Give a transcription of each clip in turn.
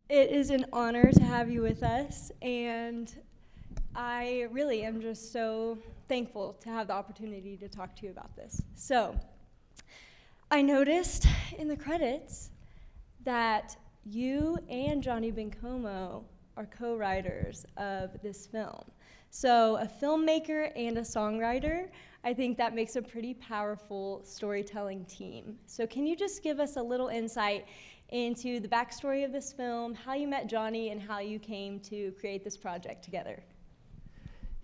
It is an honor to have you with us, and I really am just so thankful to have the opportunity to talk to you about this. So, I noticed in the credits that you and Johnny Bencomo are co-writers of this film. So, a filmmaker and a songwriter, I think that makes a pretty powerful storytelling team. So, can you just give us a little insight into the backstory of this film, how you met Johnny, and how you came to create this project together?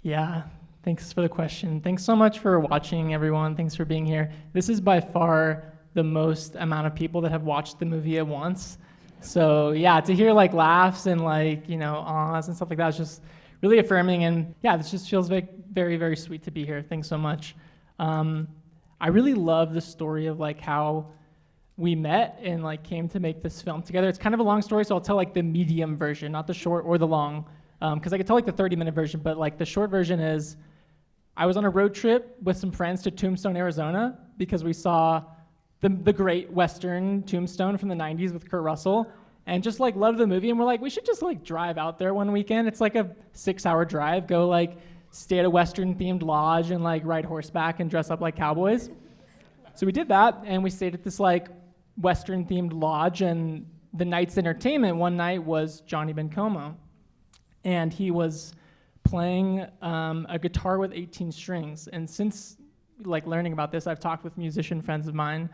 Yeah, thanks for the question. Thanks so much for watching, everyone. Thanks for being here. This is by far the most amount of people that have watched the movie at once. So yeah, to hear like laughs and like, ahs and stuff like that is just really affirming. And yeah, this just feels very, very, very sweet to be here. Thanks so much. I really love the story of like how we met and like came to make this film together. It's kind of a long story, so I'll tell like the medium version, not the short or the long, because I could tell like the 30-minute version, but like the short version is I was on a road trip with some friends to Tombstone, Arizona, because we saw the great Western Tombstone from the 90s with Kurt Russell, and just like loved the movie, and we're like, we should just like drive out there one weekend. It's like a 6-hour drive, go like stay at a Western themed lodge and like ride horseback and dress up like cowboys. So we did that, and we stayed at this like Western themed lodge, and the night's entertainment one night was Johnny Bencomo, and he was playing a guitar with 18 strings. And since like learning about this, I've talked with musician friends of mine,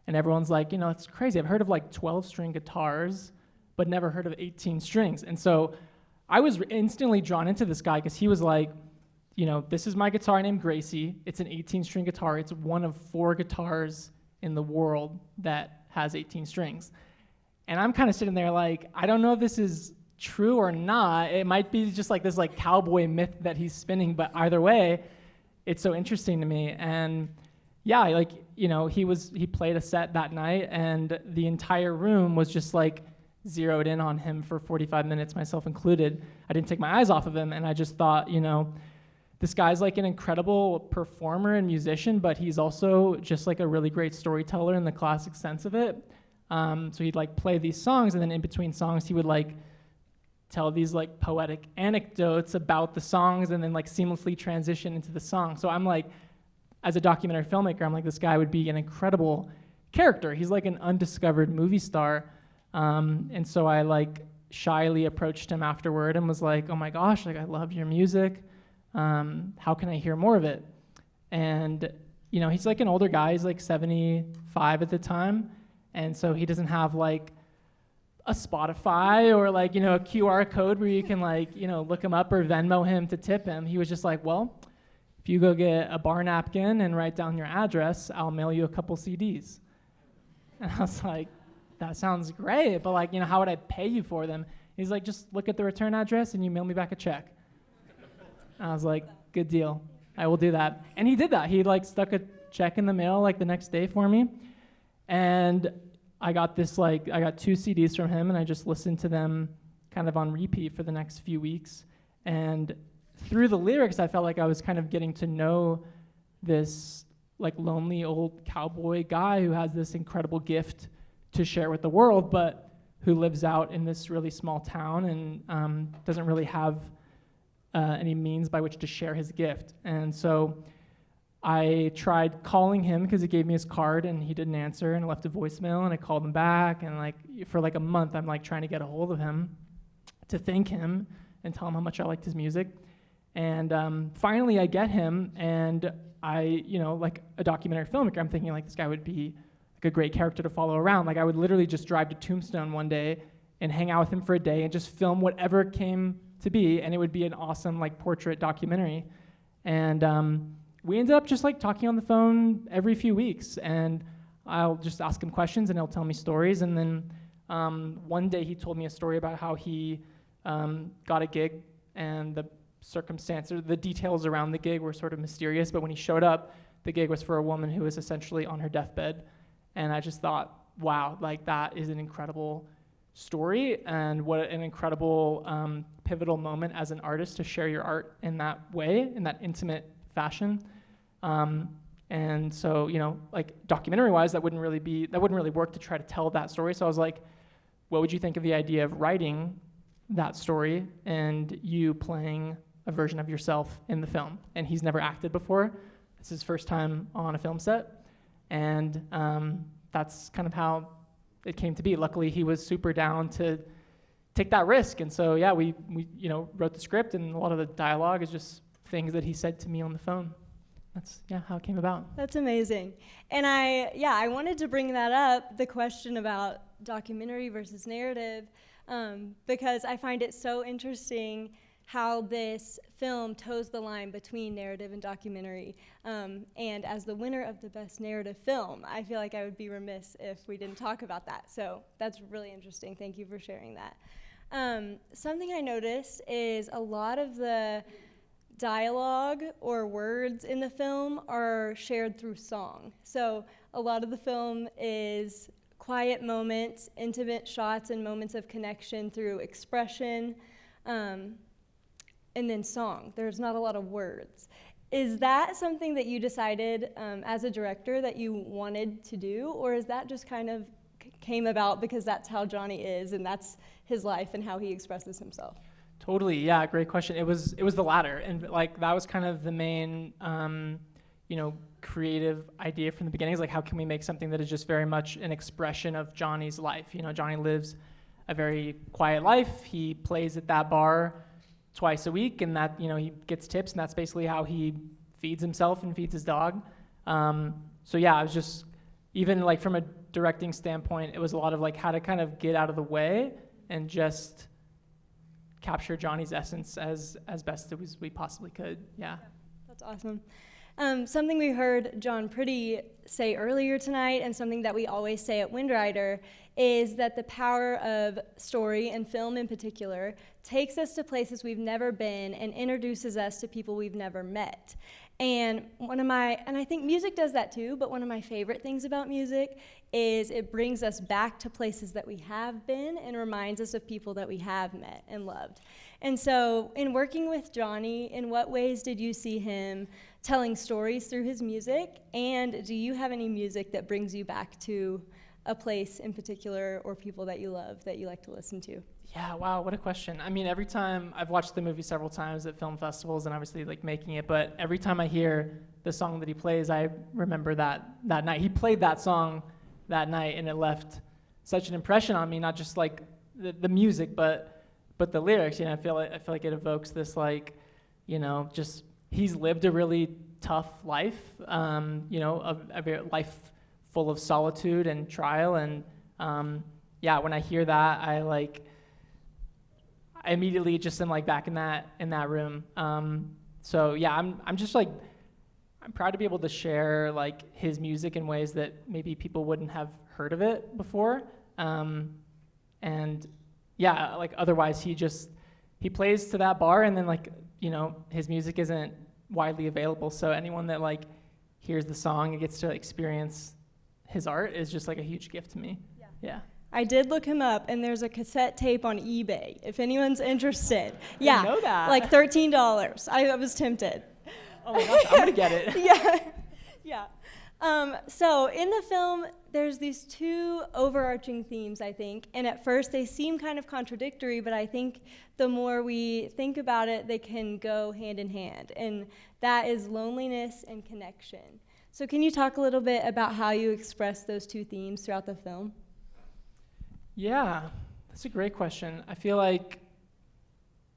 and everyone's like, it's crazy. I've heard of like 12-string guitars, but never heard of 18 strings. And so I was instantly drawn into this guy because he was like, this is my guitar named Gracie. It's an 18-string guitar. It's one of 4 guitars in the world that has 18 strings. And I'm kind of sitting there like, I don't know if this is true or not. It might be just like this like cowboy myth that he's spinning, but either way, it's so interesting to me. And yeah, like, he played a set that night, and the entire room was just like zeroed in on him for 45 minutes, myself included. I didn't take my eyes off of him, and I just thought, this guy's like an incredible performer and musician, but he's also just like a really great storyteller in the classic sense of it. So he'd like play these songs, and then in between songs, he would like tell these like poetic anecdotes about the songs and then like seamlessly transition into the song. So I'm like, as a documentary filmmaker, I'm like, this guy would be an incredible character. He's like an undiscovered movie star. And so I like shyly approached him afterward and was like, oh my gosh, like I love your music. How can I hear more of it? And, he's like an older guy. He's like 75 at the time. And so he doesn't have like a Spotify or like, a QR code where you can like, look him up or Venmo him to tip him. He was just like, well, if you go get a bar napkin and write down your address, I'll mail you a couple CDs. And I was like, that sounds great, but like, how would I pay you for them? He's like, just look at the return address and you mail me back a check. I was like, good deal. I will do that. And he did that. He like stuck a check in the mail like the next day for me. And I got 2 CDs from him, and I just listened to them kind of on repeat for the next few weeks. And through the lyrics, I felt like I was kind of getting to know this like lonely old cowboy guy who has this incredible gift to share with the world, but who lives out in this really small town and doesn't really have any means by which to share his gift. And so I tried calling him because he gave me his card and he didn't answer, and I left a voicemail, and I called him back, and like for like a month I'm like trying to get a hold of him to thank him and tell him how much I liked his music. And finally I get him, and I, like a documentary filmmaker, I'm thinking like this guy would be like a great character to follow around. Like I would literally just drive to Tombstone one day and hang out with him for a day and just film whatever came to be, and it would be an awesome like portrait documentary. And we ended up just like talking on the phone every few weeks, and I'll just ask him questions and he'll tell me stories. And then one day he told me a story about how he got a gig, and the circumstances, the details around the gig were sort of mysterious, but when he showed up, the gig was for a woman who was essentially on her deathbed. And I just thought, wow, like that is an incredible story, and what an incredible pivotal moment as an artist to share your art in that way, in that intimate fashion. And so, like documentary-wise, that wouldn't really work to try to tell that story. So I was like, what would you think of the idea of writing that story and you playing a version of yourself in the film? And he's never acted before. It's his first time on a film set. And that's kind of how it came to be. Luckily, he was super down to take that risk. And so, yeah, we wrote the script, and a lot of the dialogue is just things that he said to me on the phone. That's, how it came about. That's amazing. And I wanted to bring that up, the question about documentary versus narrative, because I find it so interesting how this film toes the line between narrative and documentary. And as the winner of the Best Narrative Film, I feel like I would be remiss if we didn't talk about that. So that's really interesting. Thank you for sharing that. Something I noticed is a lot of the dialogue or words in the film are shared through song. So a lot of the film is quiet moments, intimate shots, and moments of connection through expression, and then song. There's not a lot of words. Is that something that you decided as a director that you wanted to do, or is that just kind of came about because that's how Johnny is and that's his life and how he expresses himself? Totally, yeah, great question. It was the latter, and like that was kind of the main, creative idea from the beginning. Is like, how can we make something that is just very much an expression of Johnny's life? Johnny lives a very quiet life. He plays at that bar twice a week, and that he gets tips, and that's basically how he feeds himself and feeds his dog. So yeah, I was just, even like from a directing standpoint, it was a lot of like how to kind of get out of the way and just capture Johnny's essence as best as we possibly could. Yeah. That's awesome. Something we heard John Pretty say earlier tonight, and something that we always say at Windrider, is that the power of story and film in particular takes us to places we've never been and introduces us to people we've never met. And I think music does that too, but one of my favorite things about music is it brings us back to places that we have been and reminds us of people that we have met and loved. And so in working with Johnny, in what ways did you see him telling stories through his music? And do you have any music that brings you back to a place in particular or people that you love that you like to listen to? Yeah, wow, what a question. I mean, every time, I've watched the movie several times at film festivals and obviously like making it, but every time I hear the song that he plays, I remember that night. He played that song that night, and it left such an impression on me, not just like the music, but the lyrics. I feel like it evokes this like, just he's lived a really tough life, a life full of solitude and trial, and when I hear that, I immediately just am like back in that room. So yeah, I'm just like, I'm proud to be able to share like his music in ways that maybe people wouldn't have heard of it before. And yeah, like otherwise he plays to that bar, and then like, his music isn't widely available. So anyone that like hears the song and gets to experience his art is just like a huge gift to me. Yeah. I did look him up, and there's a cassette tape on eBay, if anyone's interested. I didn't know that. Like $13. I was tempted. Oh my gosh, I'm gonna get it. Yeah. So in the film, there's these two overarching themes, I think, and at first they seem kind of contradictory, but I think the more we think about it, they can go hand in hand, and that is loneliness and connection. So can you talk a little bit about how you express those two themes throughout the film? Yeah, that's a great question. I feel like,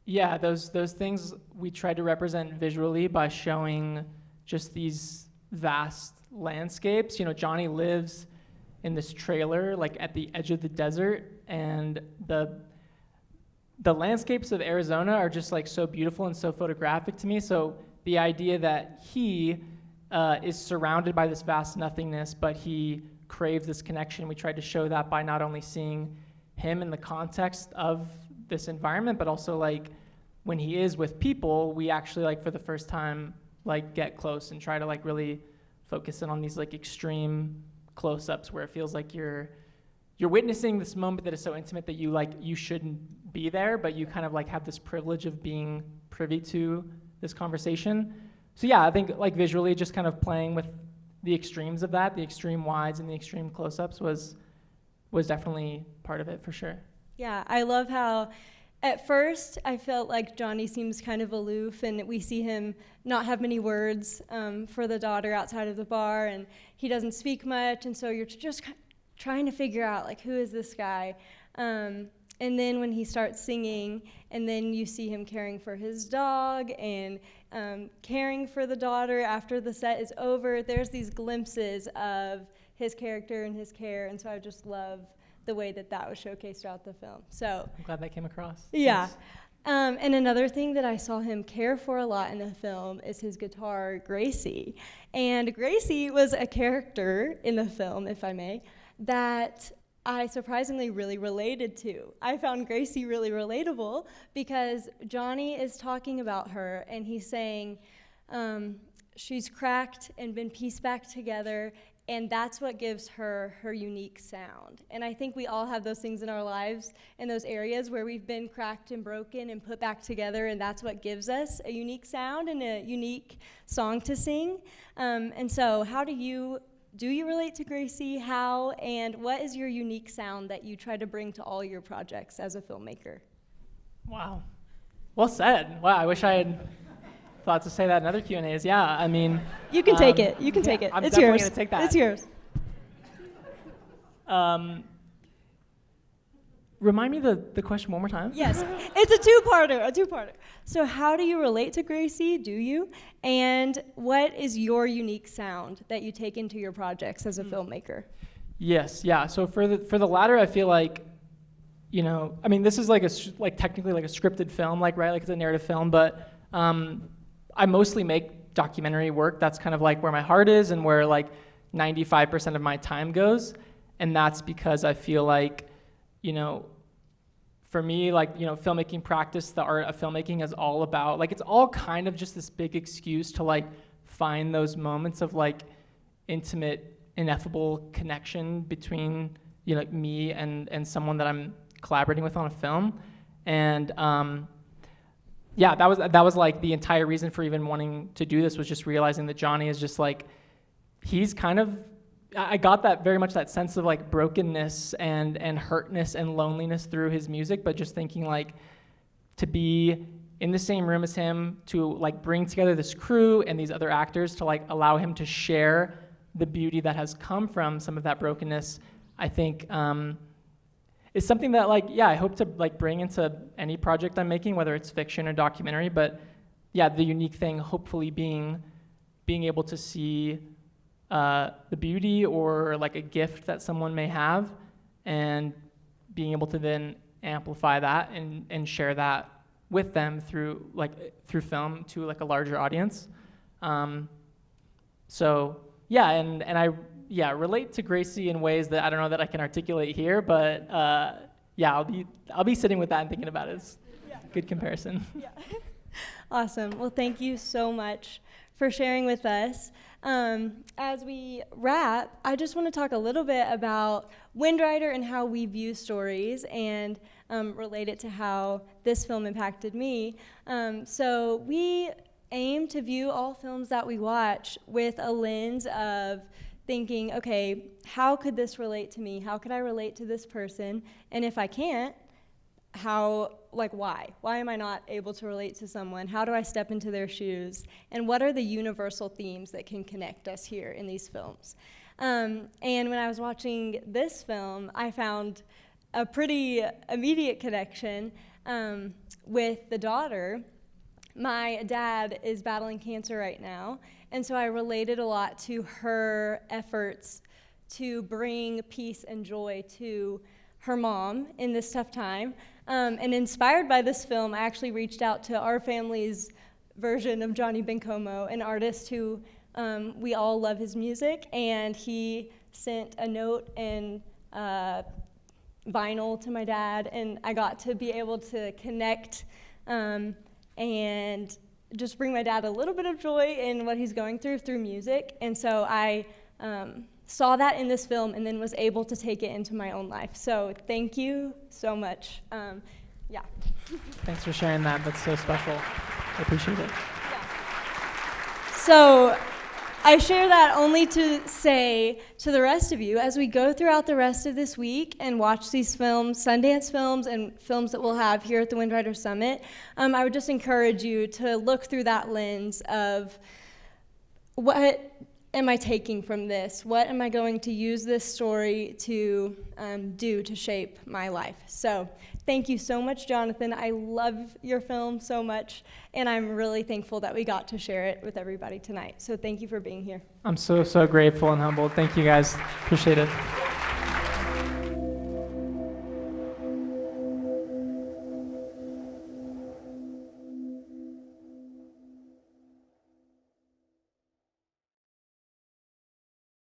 yeah, those things we tried to represent visually by showing just these vast landscapes. Johnny lives in this trailer, like at the edge of the desert, and the landscapes of Arizona are just like so beautiful and so photographic to me. So the idea that he is surrounded by this vast nothingness, but he craves this connection. We tried to show that by not only seeing him in the context of this environment, but also like when he is with people, we actually like for the first time like get close and try to like really focus in on these like extreme close-ups where it feels like you're witnessing this moment that is so intimate that you shouldn't be there, but you kind of like have this privilege of being privy to this conversation. So yeah, I think like visually just kind of playing with the extremes of that, the extreme wides and the extreme close-ups was definitely part of it for sure. Yeah, I love how at first I felt like Johnny seems kind of aloof, and we see him not have many words for the daughter outside of the bar, and he doesn't speak much, and so you're just trying to figure out, like, who is this guy? And then when he starts singing, and then you see him caring for his dog and caring for the daughter after the set is over, there's these glimpses of his character and his care, and so I just love the way that was showcased throughout the film. So I'm glad that came across. Yeah. Yes. And another thing that I saw him care for a lot in the film is his guitar, Gracie. And Gracie was a character in the film, if I may, that I surprisingly really related to. I found Gracie really relatable because Johnny is talking about her, and he's saying she's cracked and been pieced back together, and that's what gives her unique sound. And I think we all have those things in our lives, in those areas where we've been cracked and broken and put back together, and that's what gives us a unique sound and a unique song to sing. And so how do you relate to Gracie? How, and what is your unique sound that you try to bring to all your projects as a filmmaker? Wow. Well said. Wow, I wish I had thought to say that in other Q&As. Yeah, I mean... You can take it. You can take it. I'm It's definitely yours. gonna take that. It's yours. Remind me the question one more time. Yes, it's a two-parter. So how do you relate to Gracie? Do you? And what is your unique sound that you take into your projects as a filmmaker? Yes, yeah. So for the latter, I feel like, I mean, this is like technically like a scripted film, right? Like it's a narrative film, but I mostly make documentary work. That's kind of like where my heart is and where like 95% of my time goes. And that's because I feel like, for me, like, filmmaking practice, the art of filmmaking is all about, like, it's all kind of just this big excuse to like find those moments of like intimate, ineffable connection between, like me and someone that I'm collaborating with on a film. And yeah, that was like the entire reason for even wanting to do this, was just realizing that Johnny is just like, he's kind of, I got that very much that sense of like brokenness and hurtness and loneliness through his music, but just thinking like to be in the same room as him, to like bring together this crew and these other actors to like allow him to share the beauty that has come from some of that brokenness, I think is something that like, yeah, I hope to like bring into any project I'm making, whether it's fiction or documentary. But yeah, the unique thing hopefully being able to see the beauty or like a gift that someone may have, and being able to then amplify that and share that with them through film to like a larger audience. So yeah, and I relate to Gracie in ways that I don't know that I can articulate here, but yeah, I'll be sitting with that and thinking about it. It's a good comparison. Yeah. Awesome. Well, thank you so much for sharing with us. As we wrap, I just want to talk a little bit about Windrider and how we view stories, and relate it to how this film impacted me. So we aim to view all films that we watch with a lens of thinking, okay, how could this relate to me? How could I relate to this person? And if I can't, why? Why am I not able to relate to someone? How do I step into their shoes? And what are the universal themes that can connect us here in these films? And when I was watching this film, I found a pretty immediate connection with the daughter. My dad is battling cancer right now, and so I related a lot to her efforts to bring peace and joy to her mom in this tough time. And inspired by this film, I actually reached out to our family's version of Johnny Bencomo, an artist who we all love his music, and he sent a note and vinyl to my dad, and I got to be able to connect and just bring my dad a little bit of joy in what he's going through music. And so I saw that in this film and then was able to take it into my own life. So thank you so much. Yeah. Thanks for sharing that. That's so special. I appreciate it. Yeah. So I share that only to say to the rest of you, as we go throughout the rest of this week and watch these films, Sundance films and films that we'll have here at the Windrider Summit, I would just encourage you to look through that lens of what am I taking from this? What am I going to use this story to do to shape my life? So thank you so much, Jonathan. I love your film so much, and I'm really thankful that we got to share it with everybody tonight. So thank you for being here. I'm so grateful and humbled. Thank you guys. Appreciate it.